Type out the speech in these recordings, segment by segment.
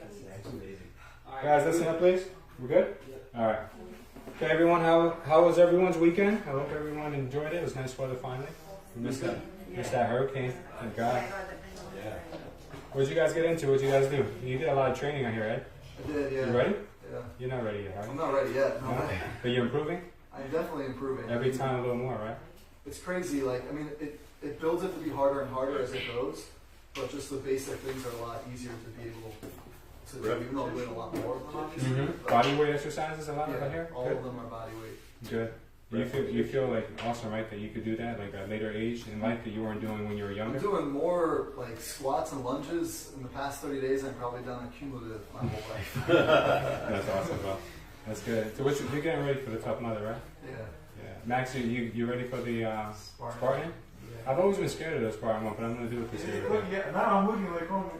That's amazing. Guys, listen up, please. We're good? Yeah. All right. Okay, everyone, how was everyone's weekend? I hope everyone enjoyed it. It was nice weather finally. We missed that hurricane. Thank God. Yeah. What did you guys get into? What did you guys do? You did a lot of training on here, Ed. I did, yeah. You ready? Yeah. You're not ready yet, right? I'm not ready yet. No. But you're improving? I'm definitely improving. Every time a little more, right? It's crazy. Like, I mean, it builds it to be harder and harder as it goes, but just the basic things are a lot easier to be able to do, even though I'm doing a lot more of them, obviously. Mm-hmm. Body weight exercises a lot Yeah, over here? all Good. of them are body weight. Good. You feel like awesome, right? That you could do that like at a later age in life that you weren't doing when you were younger? I'm doing more like squats and lunges in the past 30 days. I've probably done a cumulative my whole life. That's awesome, well. That's good. So you're getting ready for the Tough Mudder, right? Yeah. Yeah. Max, you ready for the Spartan? Yeah. I've always been scared of the Spartan one, but I'm going to do it this year. Yeah, now I'm looking like, oh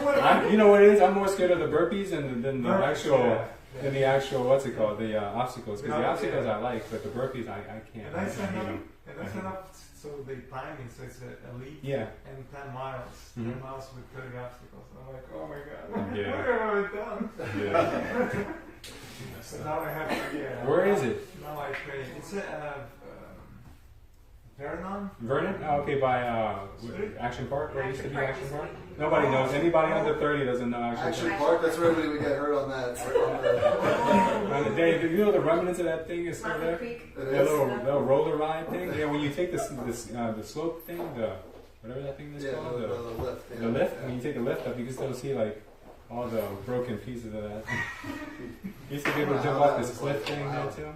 my God. You know what it is? I'm more scared of the burpees than the actual... Than the actual, what's it called, the obstacles. Because the obstacles I like, but the burpees I can't. And I sign up, so they time me, so it's elite and 10 miles. 10 miles with 30 obstacles. I'm like, oh my God, Yeah. what have I done? Yeah. So now I have to, Where is it? Now I train. It's Vernon? Vernon? Oh, okay, by Action Park, where it used to be Action Park? Nobody knows. Anybody under 30 doesn't know Action Park, that's where everybody would get hurt on that. Dave, you know the remnants of that thing is still there? That little roller ride thing? Yeah, when you take the slope thing, whatever that thing is called? The lift. The lift? When you take the lift up, you can still see like all the broken pieces of that. You used to be able to jump off this cliff thing there too?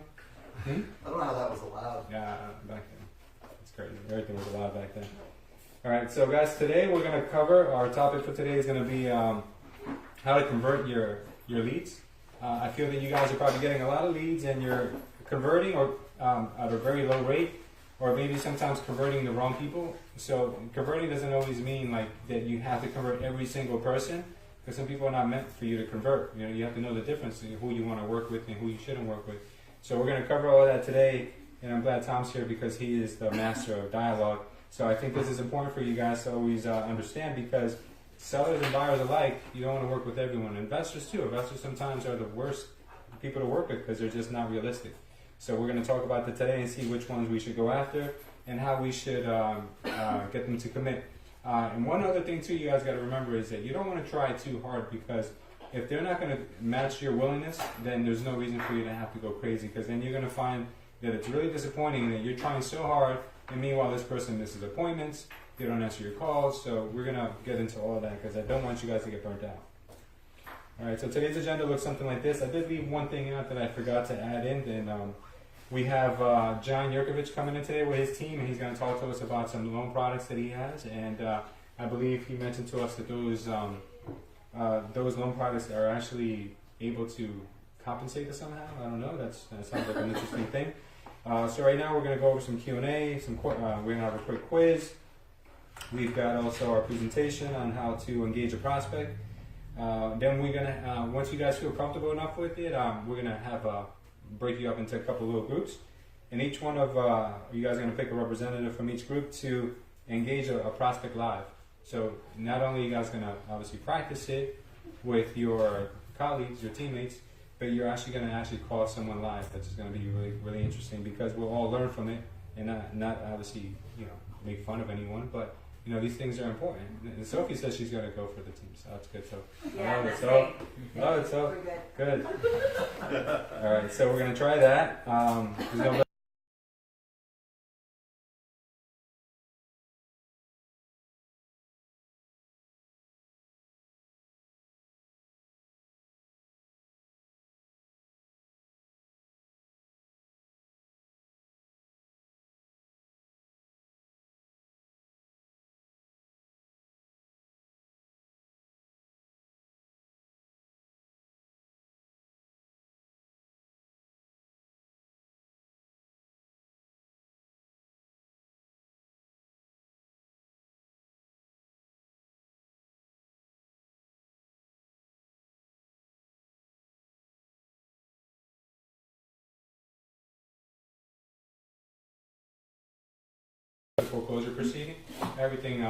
I don't know how that was allowed. Yeah, back then. It's crazy. Everything was allowed back then. Alright, so guys, today we're going to cover, our topic for today is going to be how to convert your leads. I feel that you guys are probably getting a lot of leads and you're converting or at a very low rate, or maybe sometimes converting the wrong people. So converting doesn't always mean like that you have to convert every single person, because some people are not meant for you to convert. You know, you have to know the difference in who you want to work with and who you shouldn't work with. So we're going to cover all of that today, and I'm glad Tom's here because he is the master of dialogue. So I think this is important for you guys to always understand, because sellers and buyers alike, you don't want to work with everyone. Investors too. Investors sometimes are the worst people to work with because they're just not realistic. So we're going to talk about that today and see which ones we should go after and how we should get them to commit. And one other thing too you guys got to remember is that you don't want to try too hard, because if they're not going to match your willingness, then there's no reason for you to have to go crazy, because then you're going to find that it's really disappointing that you're trying so hard and meanwhile this person misses appointments, they don't answer your calls. So we're going to get into all of that because I don't want you guys to get burnt out. Alright, so today's agenda looks something like this. I did leave one thing out that I forgot to add in, and we have John Yurkovich coming in today with his team, and he's going to talk to us about some loan products that he has, and I believe he mentioned to us that those loan products are actually able to compensate us somehow. I don't know. That sounds like an interesting thing. So right now we're going to go over some Q&A. We're going to have a quick quiz. We've got also our presentation on how to engage a prospect. Then we're going to, once you guys feel comfortable enough with it, we're going to have break you up into a couple little groups. And each one of you guys are going to pick a representative from each group to engage a prospect live. So not only are you guys going to obviously practice it with your colleagues, your teammates, but you're actually going to call someone live. That's just going to be really, really interesting, because we'll all learn from it and not obviously, make fun of anyone, but these things are important. And Sophie says she's going to go for the team, so that's good. So Yeah, that's great. Love it, so We're good. good. All right, so we're going to try that. Foreclosure proceeding. Everything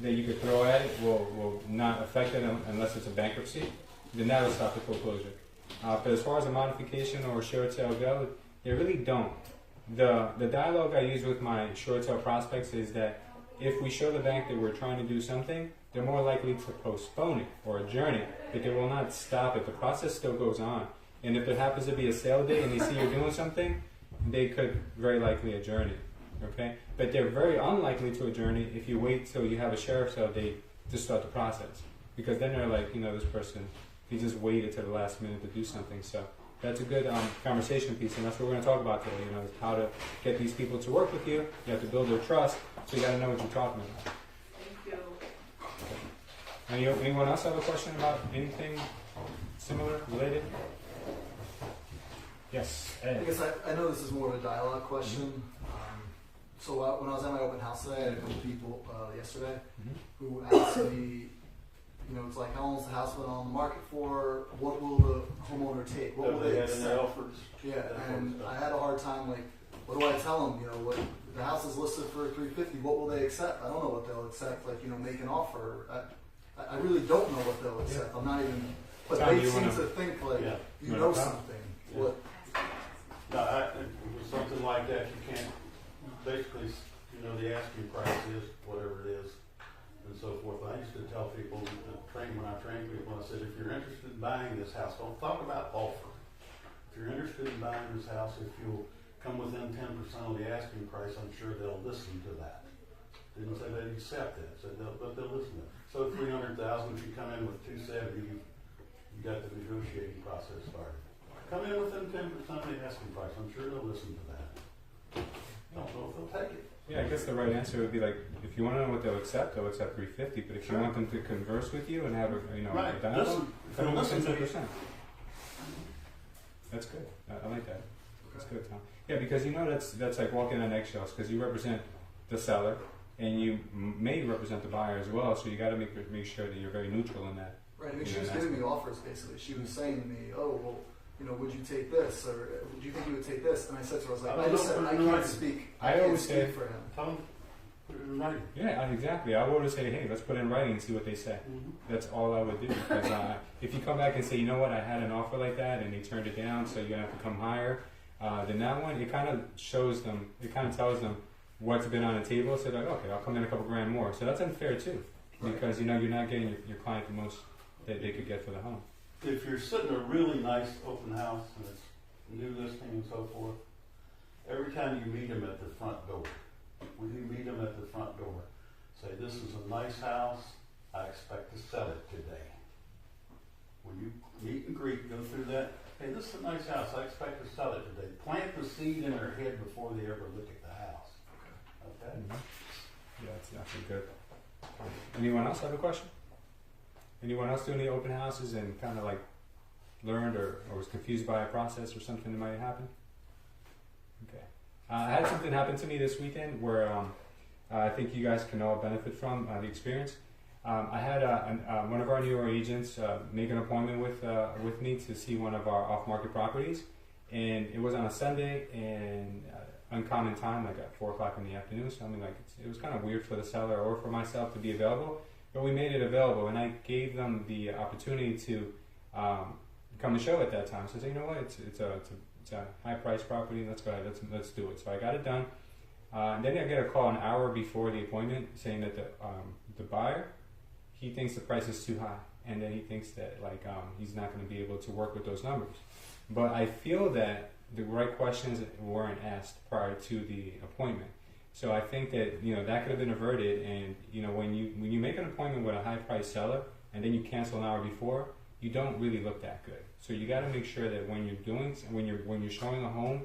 that you could throw at it will not affect it unless it's a bankruptcy, then that will stop the foreclosure. But as far as a modification or a short sale go, they really don't. The dialogue I use with my short sale prospects is that if we show the bank that we're trying to do something, they're more likely to postpone it or adjourn it, but they will not stop it. The process still goes on. And if there happens to be a sale day and they see you're doing something, they could very likely adjourn it. Okay? But they're very unlikely to adjourn it if you wait till you have a sheriff sale date to start the process. Because then they're like, this person, he just waited to the last minute to do something. So that's a good conversation piece, and that's what we're going to talk about today. Is how to get these people to work with you. You have to build their trust, so you got to know what you're talking about. Thank you. Anyone else have a question about anything similar, related? Yes, Ed. I guess I know this is more of a dialogue question. So when I was at my open house today, I had a couple people yesterday who asked me, it's like, how long has the house been on the market for? What will the homeowner take? What will they accept? Yeah, and I had a hard time, like, what do I tell them? What the house is listed for $350. What will they accept? I don't know what they'll accept. Like, make an offer. I really don't know what they'll accept. Yeah. I'm not even. But Tom, they seem to think like you know something. Yeah. What? No, with something like that, you can't. Basically, the asking price is whatever it is, and so forth. I used to tell people, when I train people, I said, if you're interested in buying this house, don't talk about offer. If you're interested in buying this house, if you'll come within 10% of the asking price, I'm sure they'll listen to that. Didn't say they'd accept it, but they'll listen to it. So 300,000, if you come in with 270, you got the negotiating process started. Come in within 10% of the asking price, I'm sure they'll listen to that. Don't know if they'll take it. Yeah, I guess the right answer would be like, if you want to know what they'll accept 350. But if you want them to converse with you and have a Right. a dialogue, come in Listen within to 10%. That's good. I like that. That's good, Tom. Yeah, because that's like walking on eggshells because you represent the seller and you may represent the buyer as well. So you got to make sure that you're very neutral in that. Right. I mean, she was giving me offers basically. She was saying to me, "Oh, well, would you take this, or do you think you would take this?" And I said to her, "I was like, I just said I can't speak. I always say for him." Tell them, put it in writing. Yeah, exactly. I would always say, hey, let's put it in writing and see what they say. That's all I would do. Because if you come back and say, you know what, I had an offer like that and they turned it down, so you're going to have to come higher, then that one, it kind of shows them, it kind of tells them what's been on the table. So they're like, okay, I'll come in a couple grand more. So that's unfair too. Because, you're not getting your client the most that they could get for the home. If you're sitting in a really nice open house and it's new listing and so forth, every time you meet them at the front door, when you meet them at the front door, say, this is a nice house, I expect to sell it today. When you meet and greet, go through that, hey, this is a nice house, I expect to sell it today. Plant the seed in their head before they ever look at the house. Okay? Yeah, that's definitely good. Anyone else have a question? Anyone else doing the open houses and kind of like learned or was confused by a process or something that might happen? Okay. I had something happen to me this weekend where I think you guys can all benefit from the experience. I had one of our newer agents make an appointment with me to see one of our off-market properties, and it was on a Sunday and uncommon time, like at 4 o'clock in the afternoon. So it was kind of weird for the seller or for myself to be available, but we made it available, and I gave them the opportunity to come and show at that time. So I said, you know what, it's a high-priced property. Let's go ahead. Let's do it. So I got it done. Then I get a call an hour before the appointment saying that the buyer, he thinks the price is too high, and then he thinks that he's not going to be able to work with those numbers. But I feel that the right questions weren't asked prior to the appointment. So I think that that could have been averted. And when you make an appointment with a high-priced seller and then you cancel an hour before, you don't really look that good. So you got to make sure that when you're showing a home,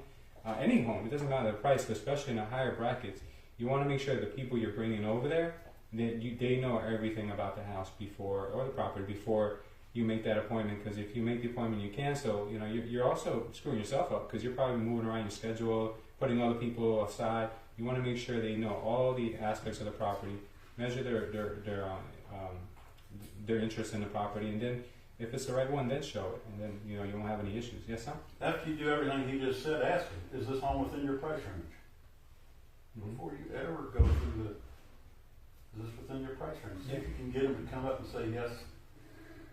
any home, it doesn't matter the price, but especially in the higher brackets, you want to make sure the people you're bringing over there, that they know everything about the house before, or the property before you make that appointment. Because if you make the appointment and you cancel, you're also screwing yourself up, because you're probably moving around your schedule, putting other people aside. You want to make sure they know all the aspects of the property, measure their interest in the property, and then if it's the right one, then show it, and then you won't have any issues. Yes, Sam? After you do everything he just said, ask him, is this home within your price range? Before you ever go through is this within your price range? See Yeah. if you can get them to come up and say yes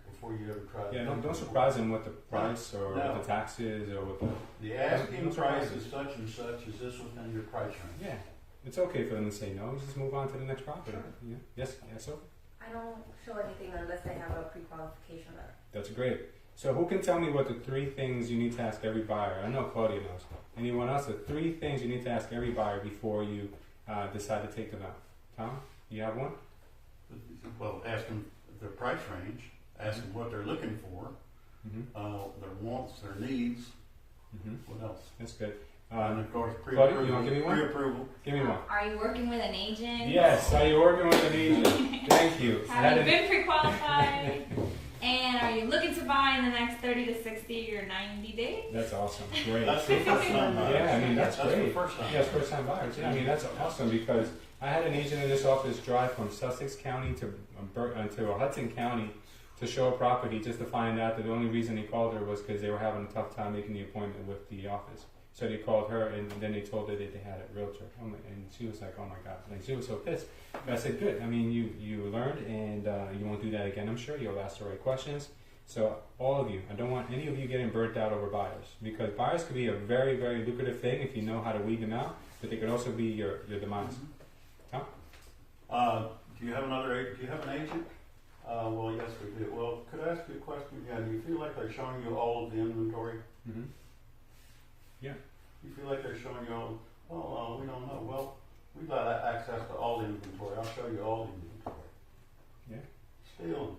before you ever try. Yeah, don't surprise them with the price or No. with the taxes or with the. The asking Don't price surprise is such and such. Is this within your price range? Yeah, it's okay for them to say no. Just move on to the next property. Yeah. Yes. Yeah. So I don't show anything unless I have a pre-qualification letter. that's great. So who can tell me what the 3 things you need to ask every buyer? I know Claudia knows. Anyone else? The 3 things you need to ask every buyer before you decide to take them out. Tom, you have one? Well, ask them their price range. Ask them what they're looking for. Mm-hmm. Their wants, their needs. Mm-hmm. What else? That's good. And of course, Claudia, you want to give me one? Pre-approval. Give me one. Are you working with an agent? Yes. Are you working with an agent? Thank you. Have you been pre-qualified? And are you looking to buy in the next 30 to 60 or 90 days? That's awesome. Great. That's the first time buyers. Yeah, I mean that's great. the first time. Yes, first time buyers. Yeah, I mean that's awesome because I had an agent in this office drive from Sussex County to Hudson County to show a property just to find out that the only reason he called her was because they were having a tough time making the appointment with the office. So they called her and then they told her that they had a realtor. And she was like, oh my God. Like, she was so pissed. But I said, good. I mean, you learned and you won't do that again, I'm sure. You'll ask the right questions. So all of you, I don't want any of you getting burnt out over buyers because buyers could be a very, very lucrative thing if you know how to weed them out, but they could also be your demise. Huh? Do you have an agent? Well, yes, we do. Well, could I ask you a question? Yeah, do you feel like they're showing you all of the inventory? Mm-hmm. Yeah. You feel like they're showing you all? Well, we don't know. Well, we've got access to all the inventory. I'll show you all the inventory. Yeah. Still.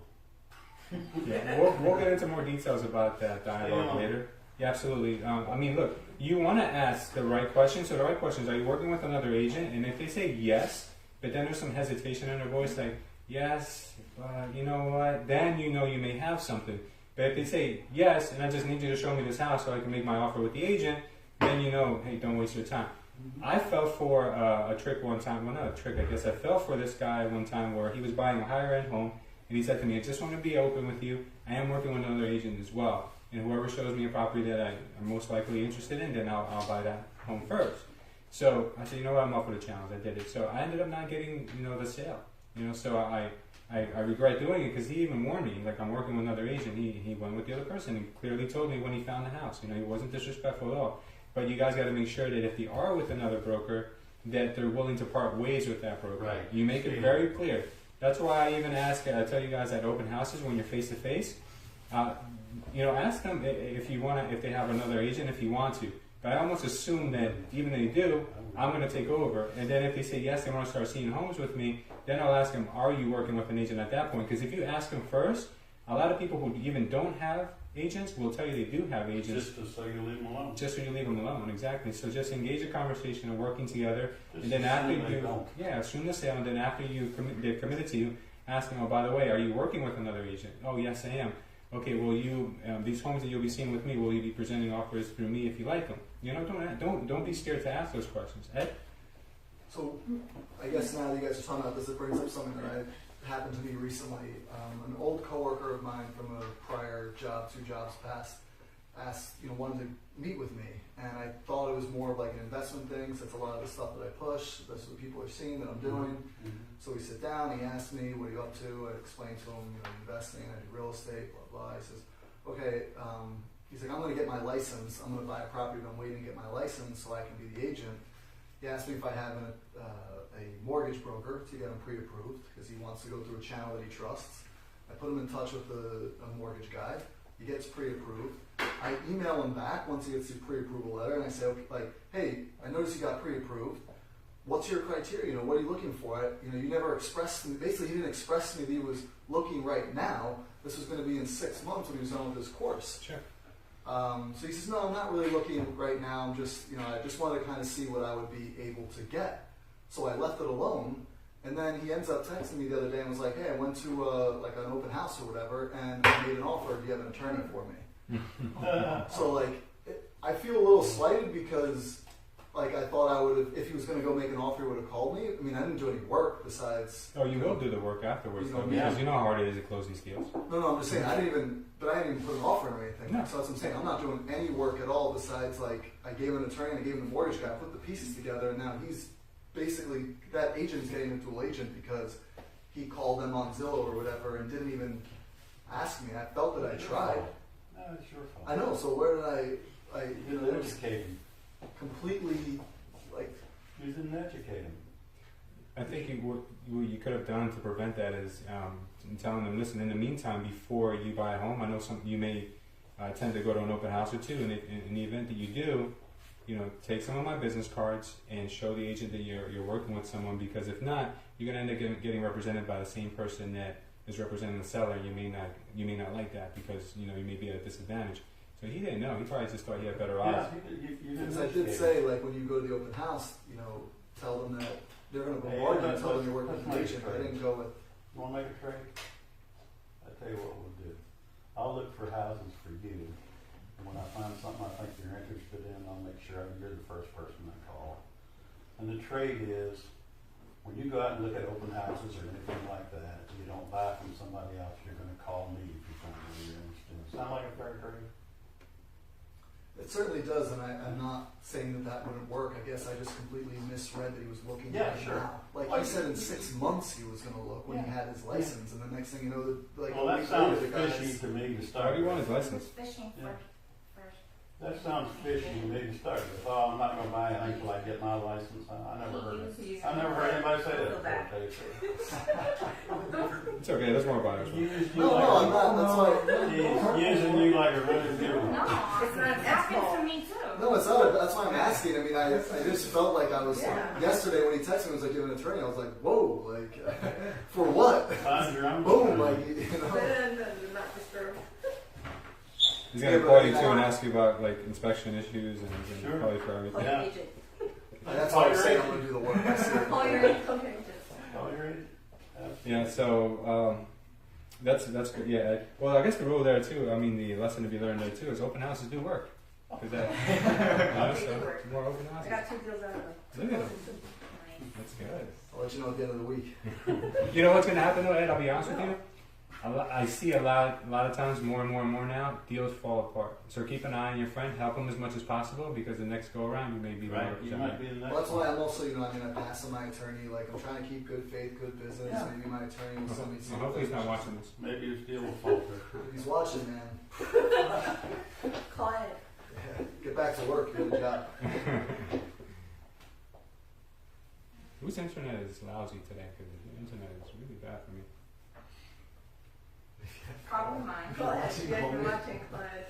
Yeah, we'll get into more details about that dialogue later. Yeah, absolutely. I mean, look, you want to ask the right questions. So the right questions, are you working with another agent? And if they say yes, but then there's some hesitation in their voice, like, yes, you know what, then you know you may have something. But if they say yes, and I just need you to show me this house so I can make my offer with the agent, then you know, hey, don't waste your time. I fell for a trick one time. Well, not a trick, I guess. I fell for this guy one time where he was buying a higher-end home, and he said to me, I just want to be open with you. I am working with another agent as well. And whoever shows me a property that I'm most likely interested in, then I'll buy that home first. So I said, you know what, I'm up for the challenge. I did it. So I ended up not getting, the sale. So I regret doing it because he even warned me, like, I'm working with another agent. He went with the other person. He clearly told me when he found the house. He wasn't disrespectful at all. But you guys got to make sure that if you are with another broker, that they're willing to part ways with that broker. Right. You make it very clear. That's why I even ask, I tell you guys at open houses when you're face to face, ask them if they have another agent if you want to. But I almost assume that even if they do, I'm going to take over. And then if they say yes, they want to start seeing homes with me, then I'll ask them, are you working with an agent at that point? Because if you ask them first, a lot of people who even don't have agents will tell you they do have agents. Just so you leave them alone. Just so you leave them alone, exactly. So just engage a conversation of working together. Just and then after assume they you, don't. assume the sale, and then after they're committed to you, ask them, oh, by the way, are you working with another agent? Oh, yes, I am. Okay, well, these homes that you'll be seeing with me, will you be presenting offers through me if you like them? Don't be scared to ask those questions. Ed? So, I guess now that you guys are talking about this, it brings up something that happened to me recently. An old coworker of mine from a prior job, 2 jobs past, asked, wanted to meet with me, and I thought it was more of like an investment thing, since a lot of the stuff that I push, that's what people are seeing that I'm doing. Mm-hmm. So we sit down, he asked me, what are you up to? I explained to him, investing, I do real estate, blah, blah. He says, okay, he's like, I'm going to get my license. I'm going to buy a property, but I'm waiting to get my license so I can be the agent. He asked me if I have a mortgage broker to get him pre-approved, because he wants to go through a channel that he trusts. I put him in touch with a mortgage guy. He gets pre-approved. I email him back once he gets the pre-approval letter, and I say, okay, like, hey, I noticed you got pre-approved. What's your criteria? What are you looking for? You never expressed to me. Basically, he didn't express to me that he was looking right now. This was going to be in 6 months when he was done with his course. Sure. So he says, no, I'm not really looking right now. I'm just, I just wanted to kind of see what I would be able to get. So I left it alone. And then he ends up texting me the other day and was like, hey, I went to like an open house or whatever, and I made an offer. Do you have an attorney for me? So I feel a little slighted because I thought I would have, if he was going to go make an offer, he would have called me. I mean, I didn't do any work besides. Oh, you will do the work afterwards, though, yeah. because you know how hard it is to close these deals. No, I'm just saying, I didn't even put an offer or anything. No. So that's what I'm saying. I'm not doing any work at all besides I gave him an attorney, I gave him the mortgage guy, put the pieces together, and now he's basically, that agent's getting a dual agent because he called them on Zillow or whatever and didn't even ask me. I felt that I tried. No, it's your fault. I know. So where did I You didn't educate him. completely like. You didn't educate him. I think what you could have done to prevent that is telling them, listen, in the meantime, before you buy a home, I know you may tend to go to an open house or two, and in the event that you do, take some of my business cards and show the agent that you're working with someone, because if not, you're going to end up getting represented by the same person that is representing the seller. You may not like that because you may be at a disadvantage. So he didn't know. He probably just thought he had better odds. Yeah, you didn't Because I educate did him. say, like, when you go to the open house, tell them that they're going to bombard you and tell them you're working with an agent. I didn't go with. You want to make a trade? I tell you what we'll do. I'll look for houses for you. And when I find something I think you're interested in, I'll make sure you're the first person I call. And the trade is, when you go out and look at open houses or anything like that, you don't buy from somebody else, you're going to call me if you find one you're interested in. Sound like a fair trade? It certainly does, and I'm not saying that wouldn't work. I guess I just completely misread that he was looking Yeah, right sure. now. Like he said in 6 months he was going to look when he had his license, and the next thing you know, like Well, a that week sounds later, the guy's. fishy to me to Why start do you want with. his license? Fishing Yeah. first. That sounds fishy to me to start with. Oh, I'm not going to buy it until I get my license. I never heard it. I never heard anybody say that before. I tell you so. It's okay. There's more buyers. Used you No, like I'm not. That's why. He's using you like a really good one. No, It's not it happens to me too. No, it's not. That's why I'm asking. I mean, I just felt like I was Yeah. yesterday when he texted me. I was like, "You're an attorney." I was like, "Whoa!" Like, for what? Find your own. Boom! attorney. Like, Not disturbed. He's gonna call you too and ask you about like inspection issues and Sure. call you for everything. Yeah. Agent. That's why I say I'm going to do the work. I see it. Call your agent. Oh, you're in? Yeah. So that's good. Yeah. Well, I guess the rule there too. I mean, the lesson to be learned there too is open houses do work. 'Cause that, so more open I houses. got 2 deals out of it. Look at them. That's good. I'll let you know at the end of the week. You know what's gonna happen though, Ed? I'll be honest with you. I see a lot of times more and more now, deals fall apart. So keep an eye on your friend, help him as much as possible, because the next go around you may be the Right. one You might be the next Well, that's why one. I'm also, I pass on my attorney. Like, I'm trying to keep good faith, good business. Yeah. Maybe my attorney will send me Well, hopefully he's not watching this. Maybe your deal will falter. If he's watching, man, Call it. get back to work. You got a job. Whose internet is lousy today? Because the internet is really bad for me. Probably mine. Go ahead. You guys been watching. Go ahead.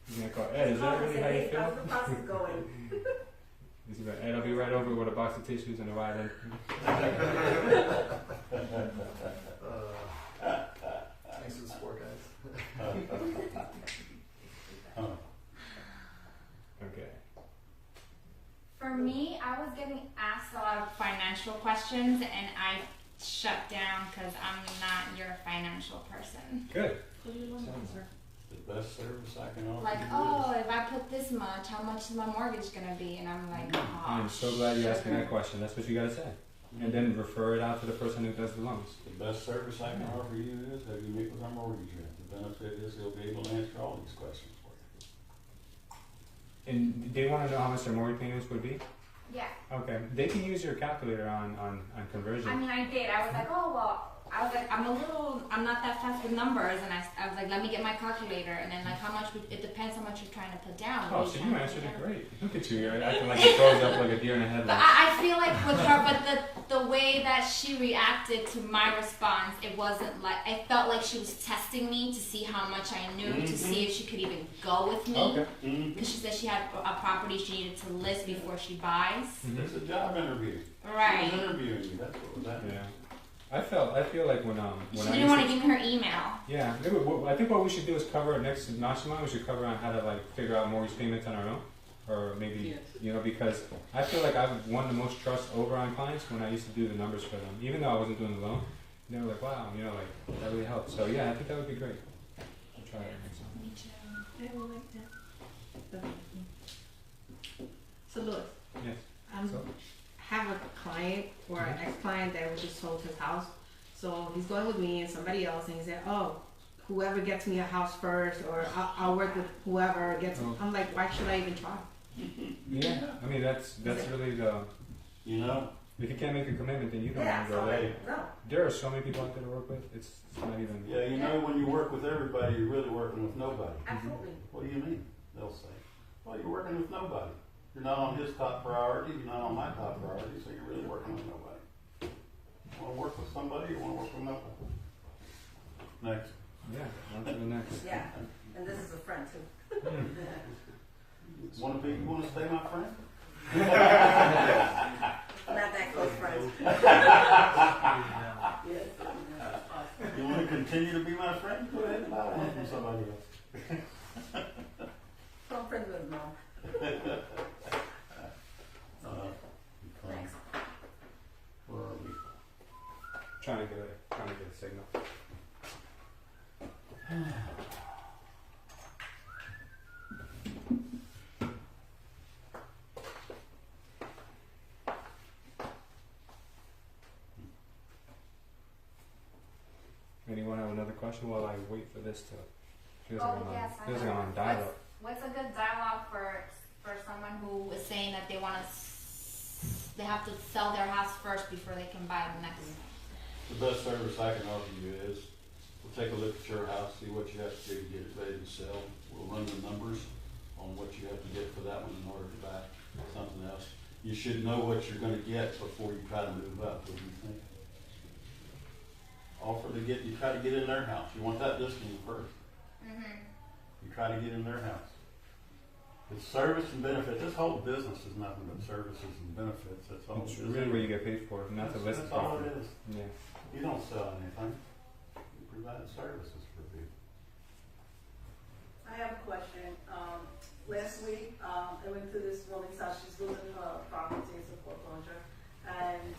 He's gonna call Ed. Is that really how you How's feel? the process going? He's gonna, Ed, I'll be right over with a box of tissues and a wide end. Thanks for the support, guys. Okay. For me, I was getting asked a lot of financial questions, and I shut down because I'm not your financial person. Good. The best service I can offer Like, you oh, if I put this much, how much is my mortgage gonna be? And I'm like, oh, I'm so glad you asked me that question. That's what you gotta say. And then refer it out to the person who does the loans. The best service I can offer you is have you meet with our mortgage rep. The benefit is he'll be able to answer all these questions for you. And they want to know how much their mortgage payments would be? yeah. Okay. They can use your calculator on conversion. I mean, I did. I was like, oh, well, I was like, I'm not that fast with numbers. And I was like, let me get my calculator. And then, like, it depends how much you're trying to put down. Oh, so you answered it great. Look at you. You're acting like it throws up like a deer in the But headlights. I feel like with her, but the way that she reacted to my response, it wasn't like, I felt like she was testing me to see how much I knew, to see if she could even go with me. Okay. Because she said she had a property she needed to list before she buys. It's a job interview. Right. He was interviewing you. That's what was happening. Yeah. I feel like when She I didn't used want to give me her email. Yeah, I think what we should do is cover next Mastermind. We should cover on how to like figure out mortgage payments on our own, or maybe because I feel like I've won the most trust over on clients when I used to do the numbers for them, even though I wasn't doing the loan. They were like, wow, like that really helps. So yeah, I think that would be great. I'll try it next time. Me too. I will like that. So Louis, Yes. So have a client or an ex-client that was just sold his house. So he's going with me and somebody else, and he said, "Oh, whoever gets me a house first, or I'll work with whoever gets." Oh. I'm like, why should I even try? yeah, I mean that's really the. You know, If you can't make a commitment, then you don't Yeah, want to go there. no. There are so many people out there to work with. It's not even. Yeah, you know, when you work with everybody, you're really working with nobody. Absolutely. What do you mean? They'll say, well, you're working with nobody. You're not on his top priority, you're not on my top priority, so you're really working with nobody. You want to work with somebody, you want to work with nobody. Next. Yeah, on to the next. Yeah, and this is a friend too. Want to stay my friend? Not that close friends. Yes. You want to continue to be my friend? Go ahead and buy one from somebody else. I'm friends with mom. Thanks. Where are we? Trying to get a signal. Anyone have another question while I wait for this to? Feels like I'm on, yes, feels like I'm on dial-up. What's a good dialogue for someone who is saying that they want to, they have to sell their house first before they can buy the next? The best service I can offer you is, we'll take a look at your house, see what you have to do to get it ready to sell. We'll run the numbers on what you have to get for that one in order to buy something else. You should know what you're gonna get before you try to move up, what do you think? You try to get in their house. You want that listing first. You try to get in their house. It's service and benefit. This whole business is nothing but services and benefits. That's all. It's really what you get paid for, not the list. That's all it is. Yeah. You don't sell anything. You provide services for people. I have a question. Last week, I went to this woman's house. She's losing her property in a foreclosure. And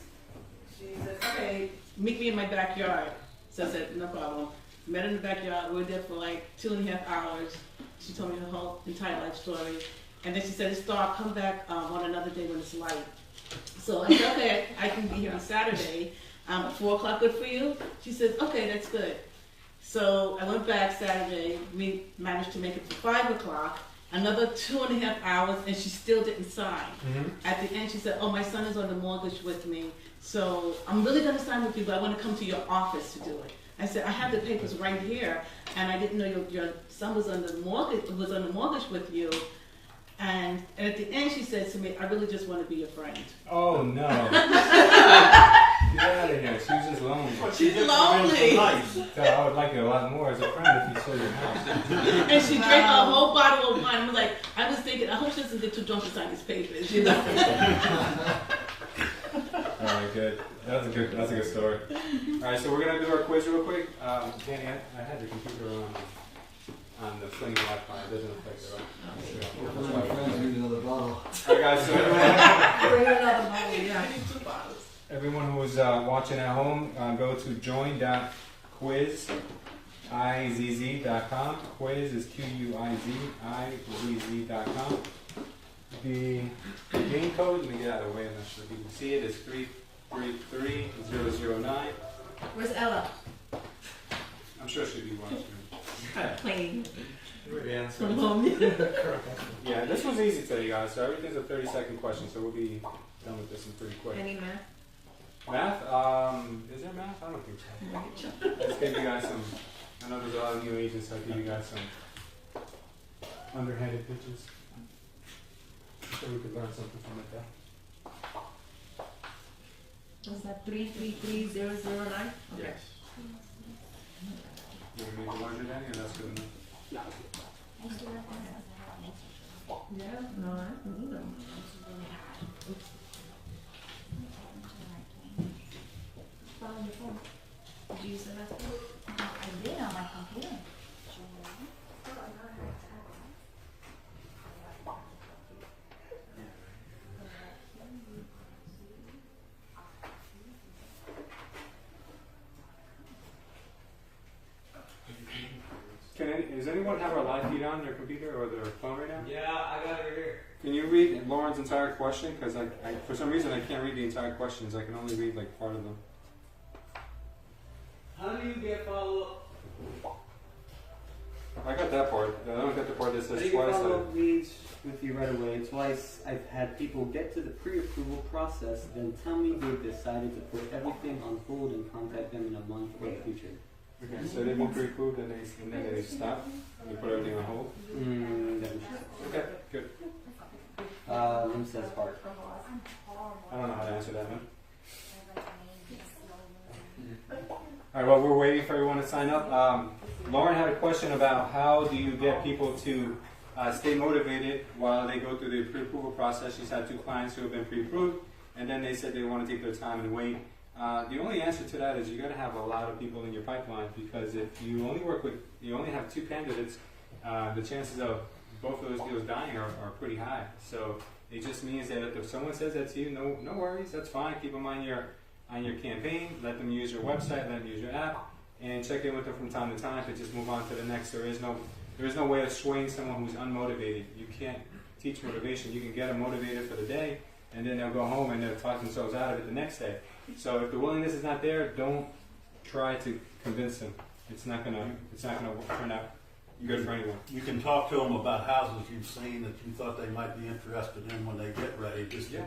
she said, okay, meet me in my backyard. So I said, no problem. Met her in the backyard. We were there for like 2.5 hours. She told me her whole entire life story. And then she said, Star, come back on another day when it's light. So I said, okay, I can be here on Saturday. 4 o'clock good for you? She said, okay, that's good. So I went back Saturday. We managed to make it to 5 o'clock. Another 2.5 hours, and she still didn't sign. At the end, she said, oh, my son is on the mortgage with me. So I'm really going to sign with you, but I want to come to your office to do it. I said, I have the papers right here, and I didn't know your son was on the mortgage with you. And at the end, she said to me, I really just want to be your friend. Oh no! Get out of here. She was just lonely. She's lonely. So I would like it a lot more as a friend if you sold your house. And she drank a whole bottle of wine. I was thinking, I hope she doesn't get too drunk to sign these papers, you know? All right, good. That's a good story. All right, so we're gonna do our quiz real quick. Danny, I had your computer on the fling Wi-Fi. It doesn't affect it, right? My friends need another bottle. All right, guys. So Bring another bottle, yeah. I need 2 bottles. everyone who is watching at home, go to join.quizizz.com. Quiz is QUIZIZZ.com. The game code, let me get out of the way, I'm not sure if you can see it, is 333009. Where's Ella? I'm sure she should be watching. Playing. From home. Yeah, this one's easy today, guys. So everything's a 30-second question, so we'll be done with this in pretty quick. Any math? Math? Is there math? I don't think so. I just gave you guys some, I know there's a lot of new agents, so I gave you guys some underhanded pitches. So we could learn something from it though. Was that 333009? Okay. Yes. You want me to learn it, Danny, or that's good enough? Yeah, no, I don't need them. Did you use the math? I did on my computer. Does anyone have our live feed on their computer or their phone right now? Yeah, I got it here. Can you read Lauren's entire question? Because I for some reason I can't read the entire questions. I can only read like part of them. How do you get follow-up? I got that part. I don't get the part that How says do you twice. follow up leads with you right away? Twice I've had people get to the pre-approval process, then tell me they've decided to put everything on hold and contact them in a month or the future. Okay, so they've been pre-approved and then they stop. You put everything on hold. Okay, good. Lim says heart. I don't know how to answer that one. All right, well, we're waiting for everyone to sign up. Lauren had a question about how do you get people to stay motivated while they go through the pre-approval process. She's had 2 clients who have been pre-approved, and then they said they want to take their time and wait. The only answer to that is you got to have a lot of people in your pipeline, because if you only have 2 candidates, the chances of both of those deals dying are pretty high. So it just means that if someone says that to you, no worries, that's fine. Keep them on your campaign. Let them use your website. Let them use your app, and check in with them from time to time to just move on to the next. There is no way of swaying someone who's unmotivated. You can't teach motivation. You can get them motivated for the day, and then they'll go home and they'll talk themselves out of it the next day. So if the willingness is not there, don't try to convince them. It's not gonna turn out good for anyone. You can talk to them about houses you've seen that you thought they might be interested in when they get ready, just to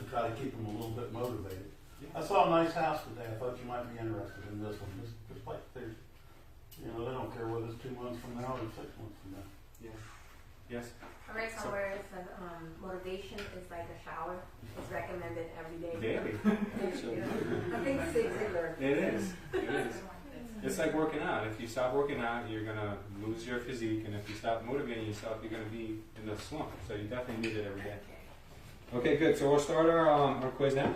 try to keep them a little bit motivated. I saw a nice house today. I thought you might be interested in this one. Just like there's, they don't care whether it's 2 months from now or 6 months from now. Yeah. Yes. I read somewhere it says motivation is like a shower. It's recommended every day. Daily. I think Zig Ziglar. It is. It's like working out. If you stop working out, you're gonna lose your physique, and if you stop motivating yourself, you're gonna be in the slump. So you definitely need it every day. Okay, good. So we'll start our quiz now.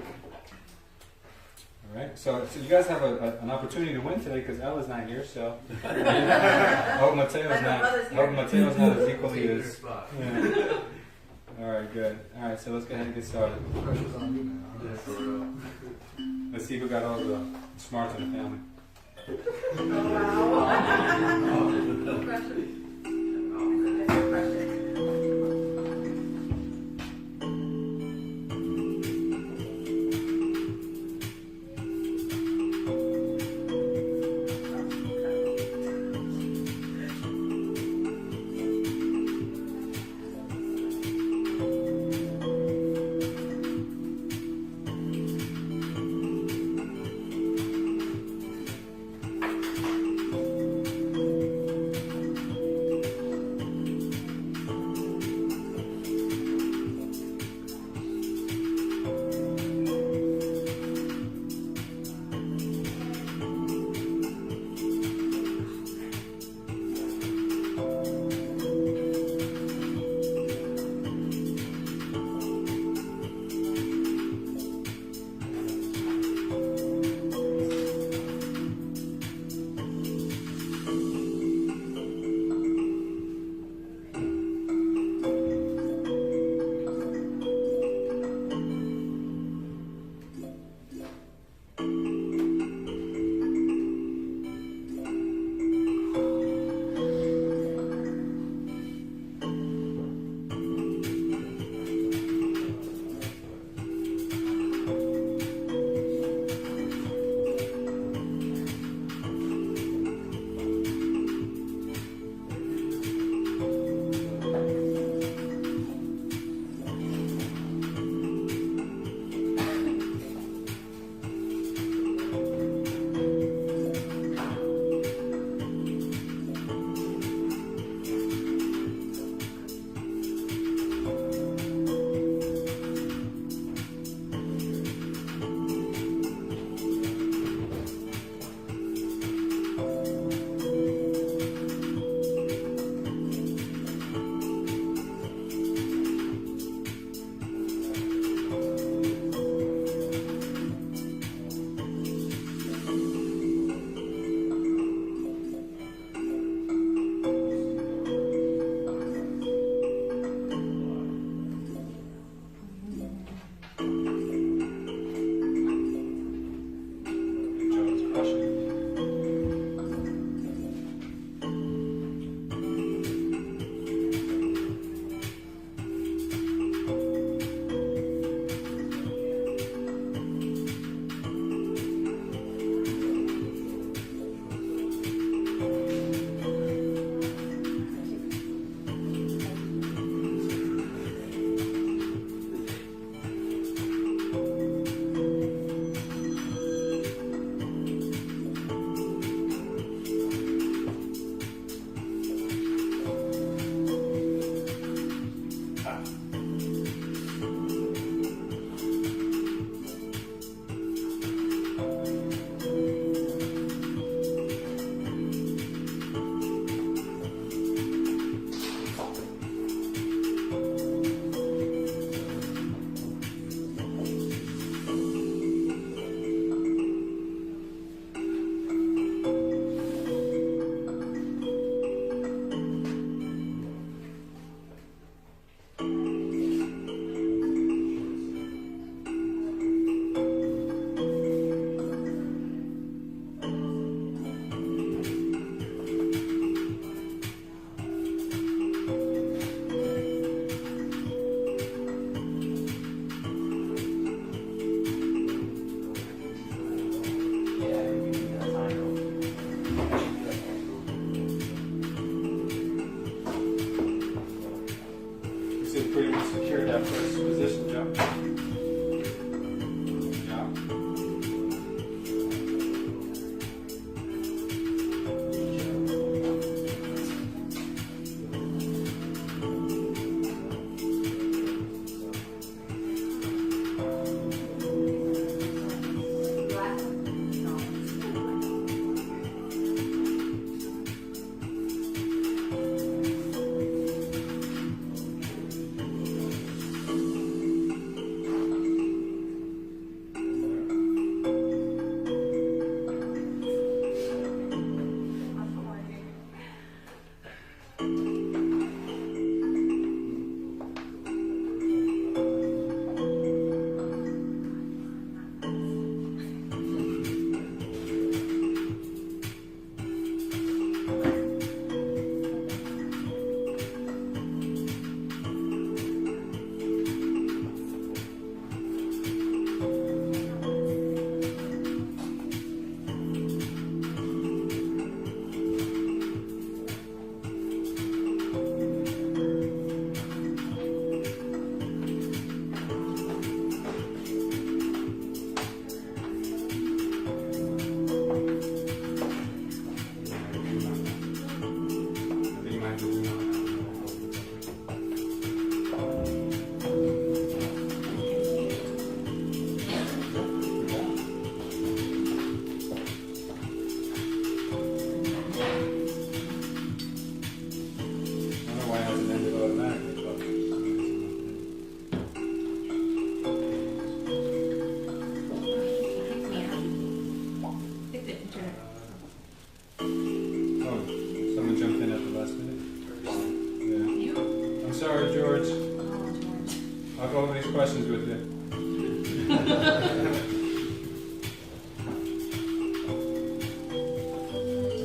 All right. So you guys have an opportunity to win today because Ella's not here. So I hope Mateo's not as equally as. Yeah. All right. Good. All right. So let's go ahead and get started. Pressure's on you, man. Let's see who got all the smarts in the family. No pressure. No pressure.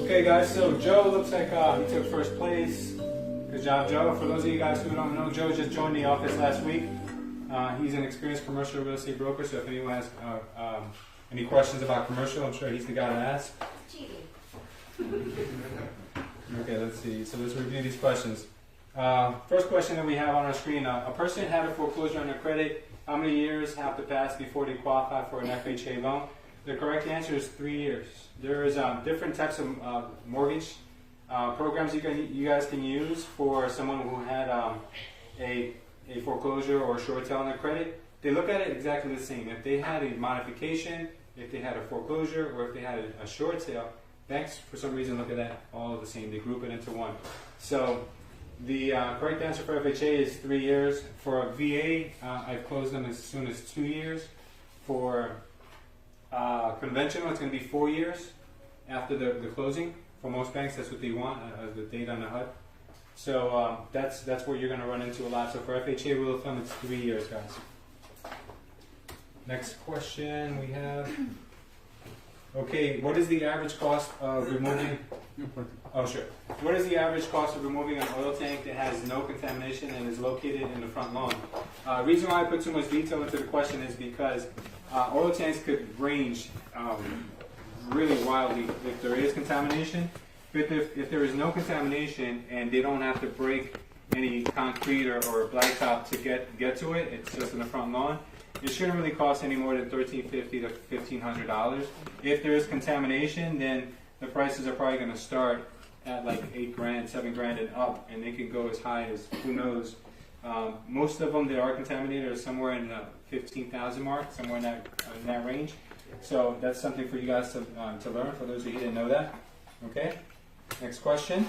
Okay, guys, so Joe looks like he took first place. Good job, Joe. For those of you guys who don't know, Joe just joined the office last week. He's an experienced commercial real estate broker, so if anyone has any questions about commercial, I'm sure he's the guy to ask. Cheating. Okay, let's see. So let's review these questions. First question that we have on our screen, a person had a foreclosure on their credit. How many years have to pass before they qualify for an FHA loan? The correct answer is 3 years. There's different types of mortgage programs you guys can use for someone who had a foreclosure or a short sale on their credit. They look at it exactly the same. If they had a modification, if they had a foreclosure, or if they had a short sale, banks for some reason look at that all the same. They group it into one. So the correct answer for FHA is 3 years. For a VA, I've closed them as soon as 2 years. For conventional, it's going to be 4 years after the closing. For most banks, that's what they want, the date on the HUD. So that's where you're going to run into a lot. So for FHA rule of thumb, it's 3 years, guys. Next question we have. Okay, what is the average cost of removing? Oh, sure. What is the average cost of removing an oil tank that has no contamination and is located in the front lawn? Reason why I put so much detail into the question is because oil tanks could range really wildly if there is contamination. But if there is no contamination and they don't have to break any concrete or blacktop to get to it, it's just in the front lawn, it shouldn't really cost any more than $1,350 to $1,500. If there is contamination, then the prices are probably going to start at like $8 grand, $7 grand and up, and they can go as high as who knows. Most of them that are contaminated are somewhere in the 15,000 mark, somewhere in that range. So that's something for you guys to learn, for those of you who didn't know that. Okay, next question.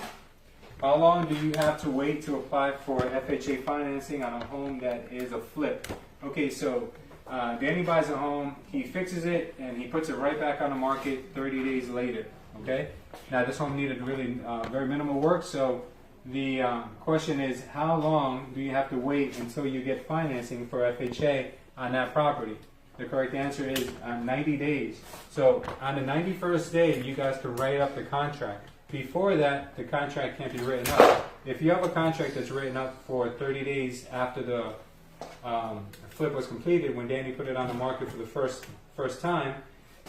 How long do you have to wait to apply for FHA financing on a home that is a flip? Okay, so Danny buys a home, he fixes it, and he puts it right back on the market 30 days later. Okay, now this home needed really very minimal work, so the question is, how long do you have to wait until you get financing for FHA on that property? The correct answer is 90 days. So on the 91st day, you guys can write up the contract. Before that, the contract can't be written up. If you have a contract that's written up for 30 days after the flip was completed, when Danny put it on the market for the first time,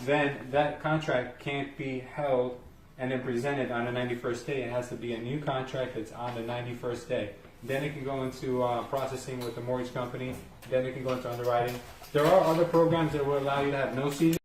then that contract can't be held and then presented on the 91st day. It has to be a new contract that's on the 91st day. Then it can go into processing with the mortgage company. Then it can go into underwriting. There are other programs that will allow you to have no season.